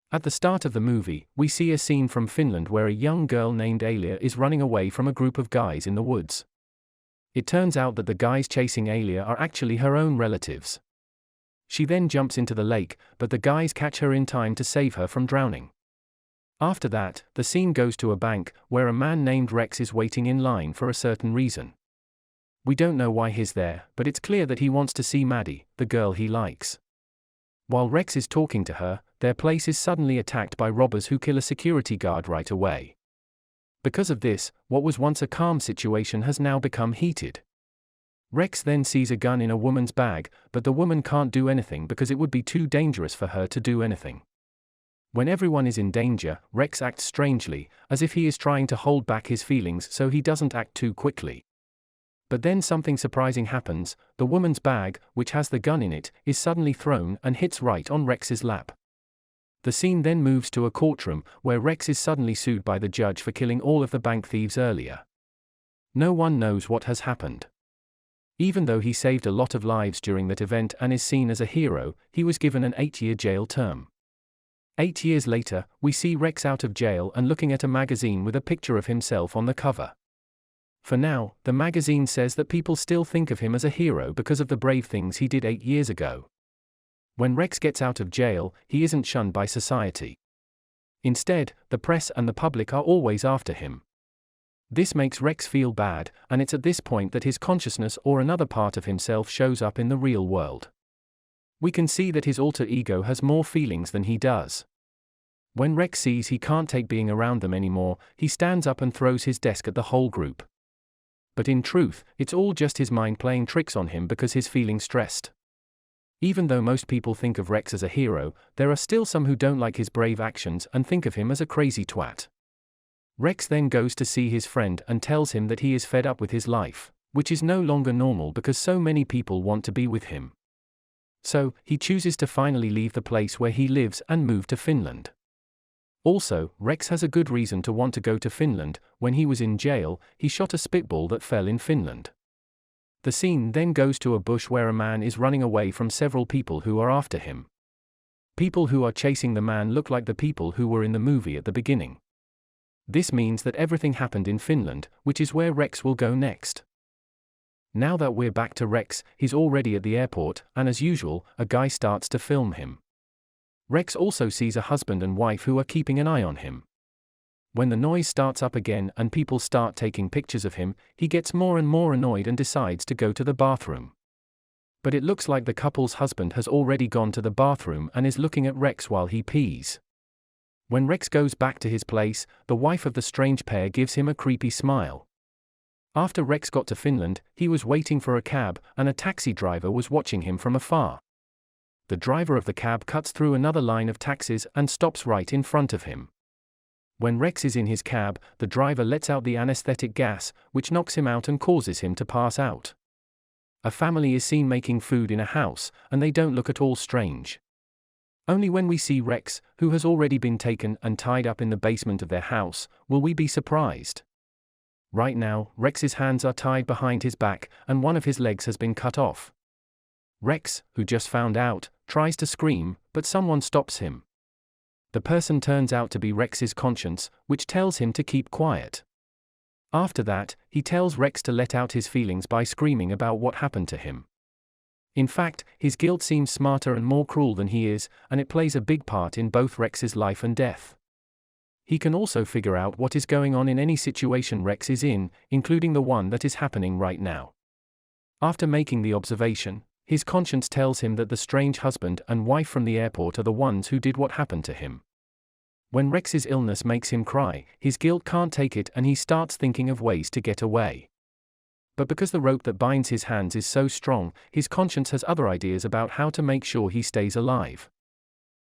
At the start of the movie, we see a scene from Finland where a young girl named Alia is running away from a group of guys in the woods. It turns out that the guys chasing Alia are actually her own relatives. She then jumps into the lake, but the guys catch her in time to save her from drowning. After that, the scene goes to a bank, where a man named Rex is waiting in line for a certain reason. We don't know why he's there, but it's clear that he wants to see Maddie, the girl he likes. While Rex is talking to her, their place is suddenly attacked by robbers who kill a security guard right away. Because of this, what was once a calm situation has now become heated. Rex then sees a gun in a woman's bag, but the woman can't do anything because it would be too dangerous for her to do anything. When everyone is in danger, Rex acts strangely, as if he is trying to hold back his feelings so he doesn't act too quickly. But then something surprising happens. The woman's bag, which has the gun in it, is suddenly thrown and hits right on Rex's lap. The scene then moves to a courtroom, where Rex is suddenly sued by the judge for killing all of the bank thieves earlier. No one knows what has happened. Even though he saved a lot of lives during that event and is seen as a hero, he was given an 8-year jail term. 8 years later, we see Rex out of jail and looking at a magazine with a picture of himself on the cover. For now, the magazine says that people still think of him as a hero because of the brave things he did 8 years ago. When Rex gets out of jail, he isn't shunned by society. Instead, the press and the public are always after him. This makes Rex feel bad, and it's at this point that his consciousness or another part of himself shows up in the real world. We can see that his alter ego has more feelings than he does. When Rex sees he can't take being around them anymore, he stands up and throws his desk at the whole group. But in truth, it's all just his mind playing tricks on him because he's feeling stressed. Even though most people think of Rex as a hero, there are still some who don't like his brave actions and think of him as a crazy twat. Rex then goes to see his friend and tells him that he is fed up with his life, which is no longer normal because so many people want to be with him. So, he chooses to finally leave the place where he lives and move to Finland. Also, Rex has a good reason to want to go to Finland. When he was in jail, he shot a spitball that fell in Finland. The scene then goes to a bush where a man is running away from several people who are after him. People who are chasing the man look like the people who were in the movie at the beginning. This means that everything happened in Finland, which is where Rex will go next. Now that we're back to Rex, he's already at the airport, and as usual, a guy starts to film him. Rex also sees a husband and wife who are keeping an eye on him. When the noise starts up again and people start taking pictures of him, he gets more and more annoyed and decides to go to the bathroom. But it looks like the couple's husband has already gone to the bathroom and is looking at Rex while he pees. When Rex goes back to his place, the wife of the strange pair gives him a creepy smile. After Rex got to Finland, he was waiting for a cab, and a taxi driver was watching him from afar. The driver of the cab cuts through another line of taxis and stops right in front of him. When Rex is in his cab, the driver lets out the anesthetic gas, which knocks him out and causes him to pass out. A family is seen making food in a house, and they don't look at all strange. Only when we see Rex, who has already been taken and tied up in the basement of their house, will we be surprised. Right now, Rex's hands are tied behind his back, and one of his legs has been cut off. Rex, who just found out, tries to scream, but someone stops him. The person turns out to be Rex's conscience, which tells him to keep quiet. After that, he tells Rex to let out his feelings by screaming about what happened to him. In fact, his guilt seems smarter and more cruel than he is, and it plays a big part in both Rex's life and death. He can also figure out what is going on in any situation Rex is in, including the one that is happening right now. After making the observation, his conscience tells him that the strange husband and wife from the airport are the ones who did what happened to him. When Rex's illness makes him cry, his guilt can't take it and he starts thinking of ways to get away. But because the rope that binds his hands is so strong, his conscience has other ideas about how to make sure he stays alive.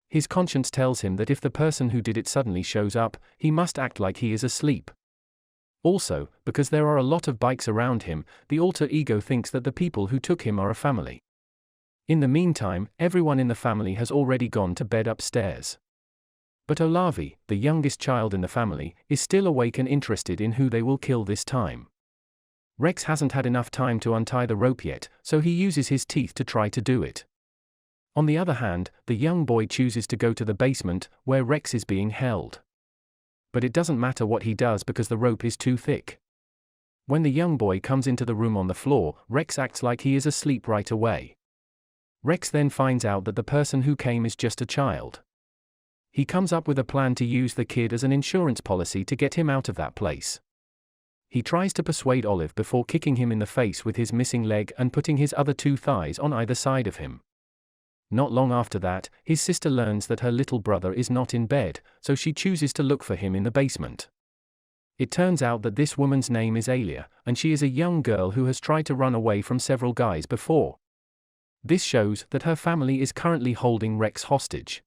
His conscience tells him that if the person who did it suddenly shows up, he must act like he is asleep. Also, because there are a lot of bikes around him, the alter ego thinks that the people who took him are a family. In the meantime, everyone in the family has already gone to bed upstairs. But Olavi, the youngest child in the family, is still awake and interested in who they will kill this time. Rex hasn't had enough time to untie the rope yet, so he uses his teeth to try to do it. On the other hand, the young boy chooses to go to the basement, where Rex is being held. But it doesn't matter what he does because the rope is too thick. When the young boy comes into the room on the floor, Rex acts like he is asleep right away. Rex then finds out that the person who came is just a child. He comes up with a plan to use the kid as an insurance policy to get him out of that place. He tries to persuade Olive before kicking him in the face with his missing leg and putting his other two thighs on either side of him. Not long after that, his sister learns that her little brother is not in bed, so she chooses to look for him in the basement. It turns out that this woman's name is Alia, and she is a young girl who has tried to run away from several guys before. This shows that her family is currently holding Rex hostage.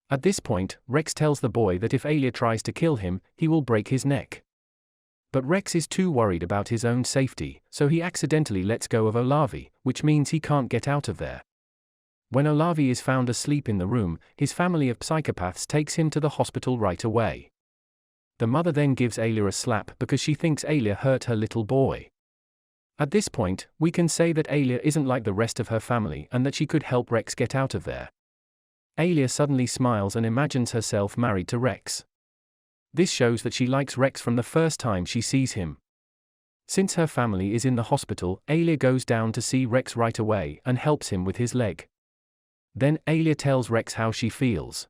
At this point, Rex tells the boy that if Alia tries to kill him, he will break his neck. But Rex is too worried about his own safety, so he accidentally lets go of Olavi, which means he can't get out of there. When Olavi is found asleep in the room, his family of psychopaths takes him to the hospital right away. The mother then gives Alia a slap because she thinks Alia hurt her little boy. At this point, we can say that Alia isn't like the rest of her family and that she could help Rex get out of there. Alia suddenly smiles and imagines herself married to Rex. This shows that she likes Rex from the first time she sees him. Since her family is in the hospital, Alia goes down to see Rex right away and helps him with his leg. Then Alia tells Rex how she feels.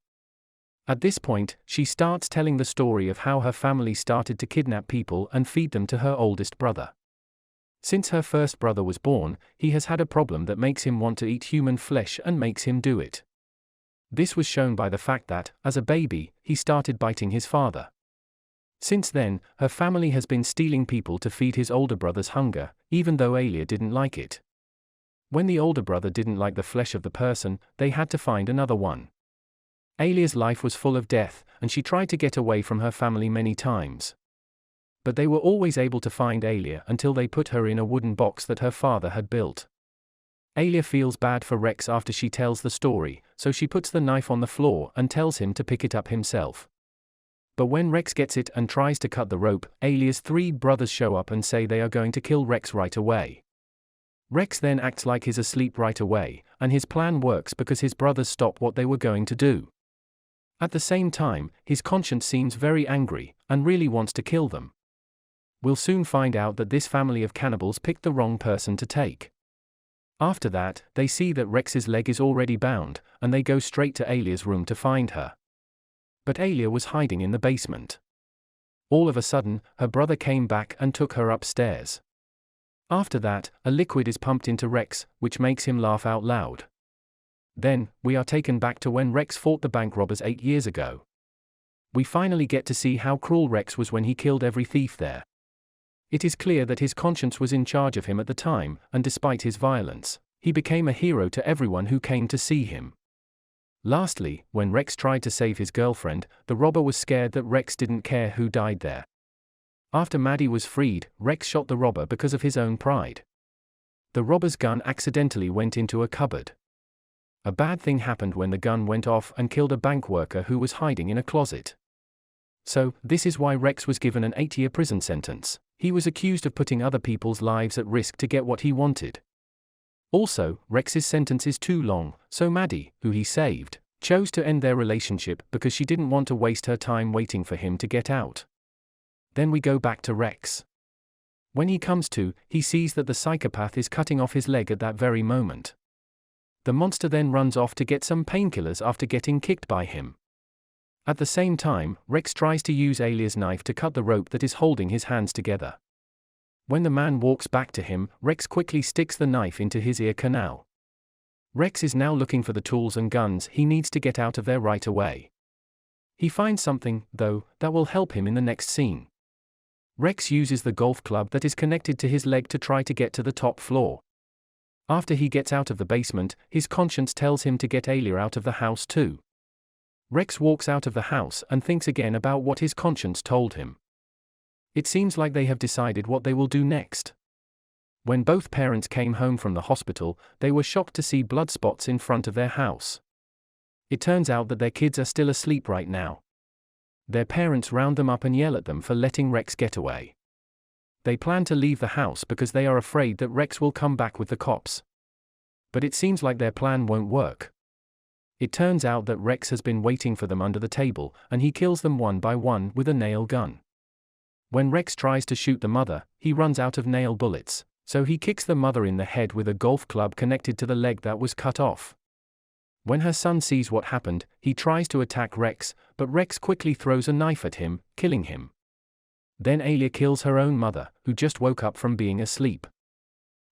At this point, she starts telling the story of how her family started to kidnap people and feed them to her oldest brother. Since her first brother was born, he has had a problem that makes him want to eat human flesh and makes him do it. This was shown by the fact that, as a baby, he started biting his father. Since then, her family has been stealing people to feed his older brother's hunger, even though Alia didn't like it. When the older brother didn't like the flesh of the person, they had to find another one. Alia's life was full of death, and she tried to get away from her family many times. But they were always able to find Alia until they put her in a wooden box that her father had built. Alia feels bad for Rex after she tells the story, so she puts the knife on the floor and tells him to pick it up himself. But when Rex gets it and tries to cut the rope, Alia's three brothers show up and say they are going to kill Rex right away. Rex then acts like he's asleep right away, and his plan works because his brothers stop what they were going to do. At the same time, his conscience seems very angry, and really wants to kill them. We'll soon find out that this family of cannibals picked the wrong person to take. After that, they see that Rex's leg is already bound, and they go straight to Alia's room to find her. But Alia was hiding in the basement. All of a sudden, her brother came back and took her upstairs. After that, a liquid is pumped into Rex, which makes him laugh out loud. Then, we are taken back to when Rex fought the bank robbers 8 years ago. We finally get to see how cruel Rex was when he killed every thief there. It is clear that his conscience was in charge of him at the time, and despite his violence, he became a hero to everyone who came to see him. Lastly, when Rex tried to save his girlfriend, the robber was scared that Rex didn't care who died there. After Maddie was freed, Rex shot the robber because of his own pride. The robber's gun accidentally went into a cupboard. A bad thing happened when the gun went off and killed a bank worker who was hiding in a closet. So, this is why Rex was given an 8-year prison sentence. He was accused of putting other people's lives at risk to get what he wanted. Also, Rex's sentence is too long, so Maddie, who he saved, chose to end their relationship because she didn't want to waste her time waiting for him to get out. Then we go back to Rex. When he comes to, he sees that the psychopath is cutting off his leg at that very moment. The monster then runs off to get some painkillers after getting kicked by him. At the same time, Rex tries to use Alia's knife to cut the rope that is holding his hands together. When the man walks back to him, Rex quickly sticks the knife into his ear canal. Rex is now looking for the tools and guns he needs to get out of there right away. He finds something, though, that will help him in the next scene. Rex uses the golf club that is connected to his leg to try to get to the top floor. After he gets out of the basement, his conscience tells him to get Alia out of the house too. Rex walks out of the house and thinks again about what his conscience told him. It seems like they have decided what they will do next. When both parents came home from the hospital, they were shocked to see blood spots in front of their house. It turns out that their kids are still asleep right now. Their parents round them up and yell at them for letting Rex get away. They plan to leave the house because they are afraid that Rex will come back with the cops. but it seems like their plan won't work. It turns out that Rex has been waiting for them under the table, and he kills them one by one with a nail gun. When Rex tries to shoot the mother, he runs out of nail bullets, so he kicks the mother in the head with a golf club connected to the leg that was cut off. When her son sees what happened, he tries to attack Rex, but Rex quickly throws a knife at him, killing him. Then Alia kills her own mother, who just woke up from being asleep.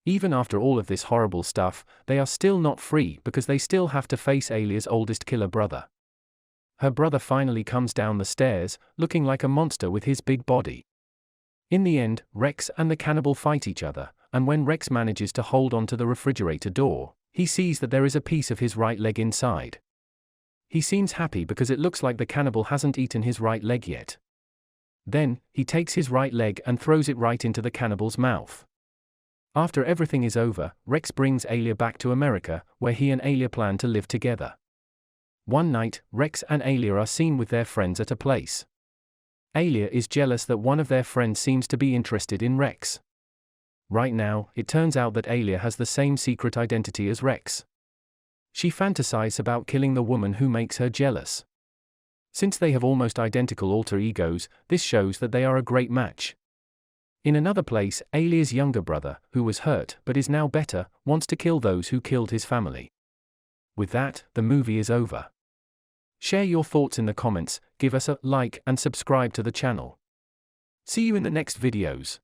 Even after all of this horrible stuff, they are still not free because they still have to face Alia's oldest killer brother. Her brother finally comes down the stairs, looking like a monster with his big body. In the end, Rex and the cannibal fight each other, and when Rex manages to hold onto the refrigerator door, he sees that there is a piece of his right leg inside. He seems happy because it looks like the cannibal hasn't eaten his right leg yet. Then, he takes his right leg and throws it right into the cannibal's mouth. After everything is over, Rex brings Alia back to America, where he and Alia plan to live together. One night, Rex and Alia are seen with their friends at a place. Alia is jealous that one of their friends seems to be interested in Rex. Right now, it turns out that Alia has the same secret identity as Rex. She fantasizes about killing the woman who makes her jealous. Since they have almost identical alter egos, this shows that they are a great match. In another place, Alia's younger brother, who was hurt but is now better, wants to kill those who killed his family. With that, the movie is over. Share your thoughts in the comments, give us a like and subscribe to the channel. See you in the next videos.